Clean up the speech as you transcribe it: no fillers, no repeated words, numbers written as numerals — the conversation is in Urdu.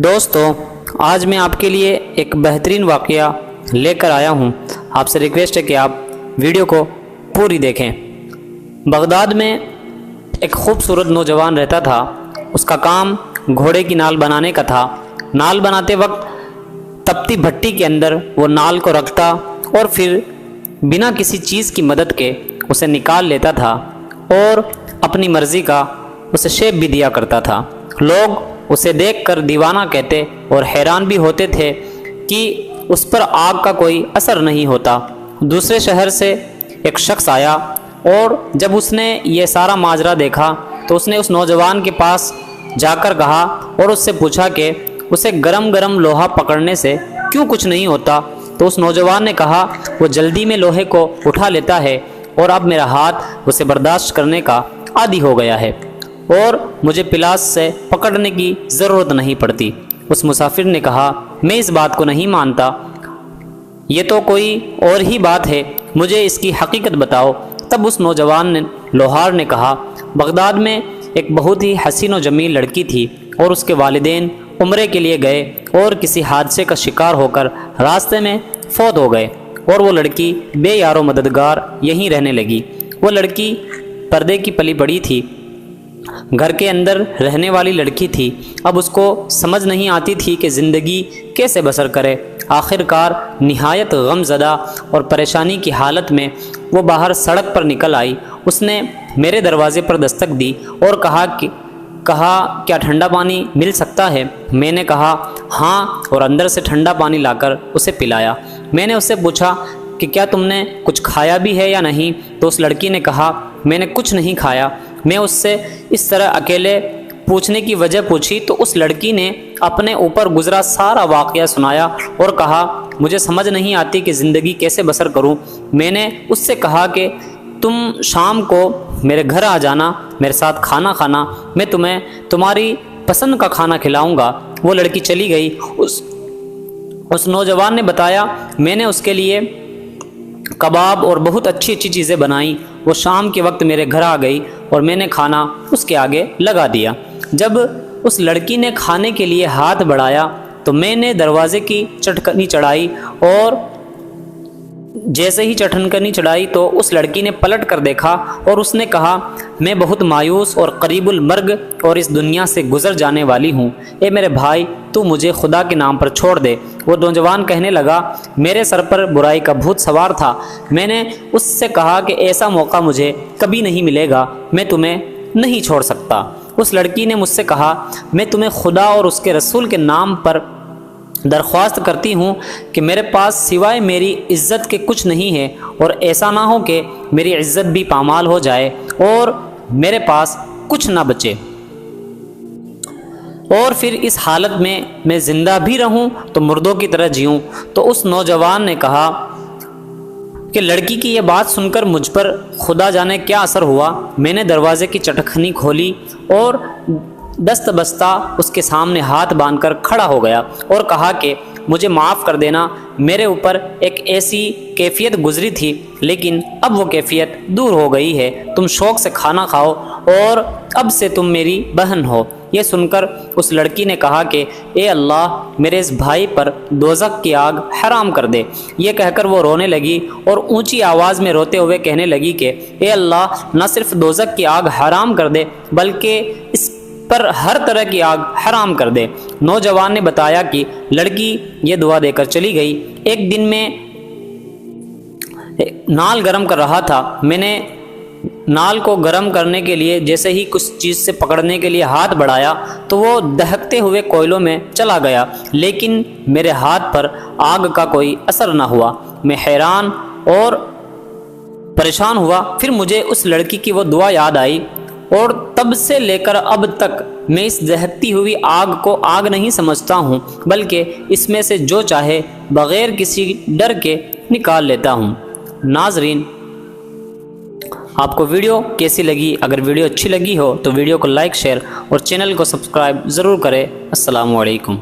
دوستو آج میں آپ کے لیے ایک بہترین واقعہ لے کر آیا ہوں۔ آپ سے ریکویسٹ ہے کہ آپ ویڈیو کو پوری دیکھیں۔ بغداد میں ایک خوبصورت نوجوان رہتا تھا۔ اس کا کام گھوڑے کی نال بنانے کا تھا۔ نال بناتے وقت تپتی بھٹی کے اندر وہ نال کو رکھتا اور پھر بنا کسی چیز کی مدد کے اسے نکال لیتا تھا اور اپنی مرضی کا اسے شیپ بھی دیا کرتا تھا۔ لوگ اسے دیکھ کر دیوانہ کہتے اور حیران بھی ہوتے تھے کہ اس پر آگ کا کوئی اثر نہیں ہوتا۔ دوسرے شہر سے ایک شخص آیا اور جب اس نے یہ سارا ماجرا دیکھا تو اس نے اس نوجوان کے پاس جا کر کہا اور اس سے پوچھا کہ اسے گرم گرم لوہا پکڑنے سے کیوں کچھ نہیں ہوتا؟ تو اس نوجوان نے کہا وہ جلدی میں لوہے کو اٹھا لیتا ہے اور اب میرا ہاتھ اسے برداشت کرنے کا عادی ہو گیا ہے اور مجھے پلاس سے پکڑنے کی ضرورت نہیں پڑتی۔ اس مسافر نے کہا میں اس بات کو نہیں مانتا، یہ تو کوئی اور ہی بات ہے، مجھے اس کی حقیقت بتاؤ۔ تب اس نوجوان لوہار نے کہا بغداد میں ایک بہت ہی حسین و جمیل لڑکی تھی اور اس کے والدین عمرے کے لیے گئے اور کسی حادثے کا شکار ہو کر راستے میں فوت ہو گئے اور وہ لڑکی بے یار و مددگار یہیں رہنے لگی۔ وہ لڑکی پردے کی پلی بڑی تھی، گھر کے اندر رہنے والی لڑکی تھی۔ اب اس کو سمجھ نہیں آتی تھی کہ زندگی کیسے بسر کرے۔ آخر کار نہایت غم زدہ اور پریشانی کی حالت میں وہ باہر سڑک پر نکل آئی۔ اس نے میرے دروازے پر دستک دی اور کہا کیا ٹھنڈا پانی مل سکتا ہے؟ میں نے کہا ہاں اور اندر سے ٹھنڈا پانی لا کر اسے پلایا۔ میں نے اس سے پوچھا کہ کیا تم نے کچھ کھایا بھی ہے یا نہیں؟ تو اس لڑکی نے کہا میں نے کچھ نہیں کھایا۔ میں اس سے اس طرح اکیلے پوچھنے کی وجہ پوچھی تو اس لڑکی نے اپنے اوپر گزرا سارا واقعہ سنایا اور کہا مجھے سمجھ نہیں آتی کہ زندگی کیسے بسر کروں۔ میں نے اس سے کہا کہ تم شام کو میرے گھر آ جانا، میرے ساتھ کھانا کھانا، میں تمہیں تمہاری پسند کا کھانا کھلاؤں گا۔ وہ لڑکی چلی گئی۔ اس نوجوان نے بتایا میں نے اس کے لیے کباب اور بہت اچھی چیزیں بنائیں۔ وہ شام کے وقت میرے گھر آ گئی اور میں نے کھانا اس کے آگے لگا دیا۔ جب اس لڑکی نے کھانے کے لیے ہاتھ بڑھایا تو میں نے دروازے کی چٹکنی چڑھائی اور جیسے ہی چٹکنی چڑھائی تو اس لڑکی نے پلٹ کر دیکھا اور اس نے کہا میں بہت مایوس اور قریب المرگ اور اس دنیا سے گزر جانے والی ہوں، اے میرے بھائی تو مجھے خدا کے نام پر چھوڑ دے۔ وہ نوجوان کہنے لگا میرے سر پر برائی کا بھوت سوار تھا۔ میں نے اس سے کہا کہ ایسا موقع مجھے کبھی نہیں ملے گا، میں تمہیں نہیں چھوڑ سکتا۔ اس لڑکی نے مجھ سے کہا میں تمہیں خدا اور اس کے رسول کے نام پر درخواست کرتی ہوں کہ میرے پاس سوائے میری عزت کے کچھ نہیں ہے اور ایسا نہ ہو کہ میری عزت بھی پامال ہو جائے اور میرے پاس کچھ نہ بچے اور پھر اس حالت میں زندہ بھی رہوں تو مردوں کی طرح جیوں۔ تو اس نوجوان نے کہا کہ لڑکی کی یہ بات سن کر مجھ پر خدا جانے کیا اثر ہوا۔ میں نے دروازے کی چٹکنی کھولی اور دست بستہ اس کے سامنے ہاتھ باندھ کر کھڑا ہو گیا اور کہا کہ مجھے معاف کر دینا، میرے اوپر ایک ایسی کیفیت گزری تھی لیکن اب وہ کیفیت دور ہو گئی ہے، تم شوق سے کھانا کھاؤ اور اب سے تم میری بہن ہو۔ یہ سن کر اس لڑکی نے کہا کہ اے اللہ میرے اس بھائی پر دوزخ کی آگ حرام کر دے۔ یہ کہہ کر وہ رونے لگی اور اونچی آواز میں روتے ہوئے کہنے لگی کہ اے اللہ نہ صرف دوزخ کی آگ حرام کر دے بلکہ اس پر ہر طرح کی آگ حرام کر دے۔ نوجوان نے بتایا کہ لڑکی یہ دعا دے کر چلی گئی۔ ایک دن میں نال گرم کر رہا تھا، میں نے نال کو گرم کرنے کے لیے جیسے ہی کچھ چیز سے پکڑنے کے لیے ہاتھ بڑھایا تو وہ دہکتے ہوئے کوئلوں میں چلا گیا لیکن میرے ہاتھ پر آگ کا کوئی اثر نہ ہوا۔ میں حیران اور پریشان ہوا۔ پھر مجھے اس لڑکی کی وہ دعا یاد آئی اور تب سے لے کر اب تک میں اس دہکتی ہوئی آگ کو آگ نہیں سمجھتا ہوں بلکہ اس میں سے جو چاہے بغیر کسی ڈر کے نکال لیتا ہوں۔ ناظرین آپ کو ویڈیو کیسی لگی؟ اگر ویڈیو اچھی لگی ہو تو ویڈیو کو لائک، شیئر اور چینل کو سبسکرائب ضرور کریں۔ السلام علیکم۔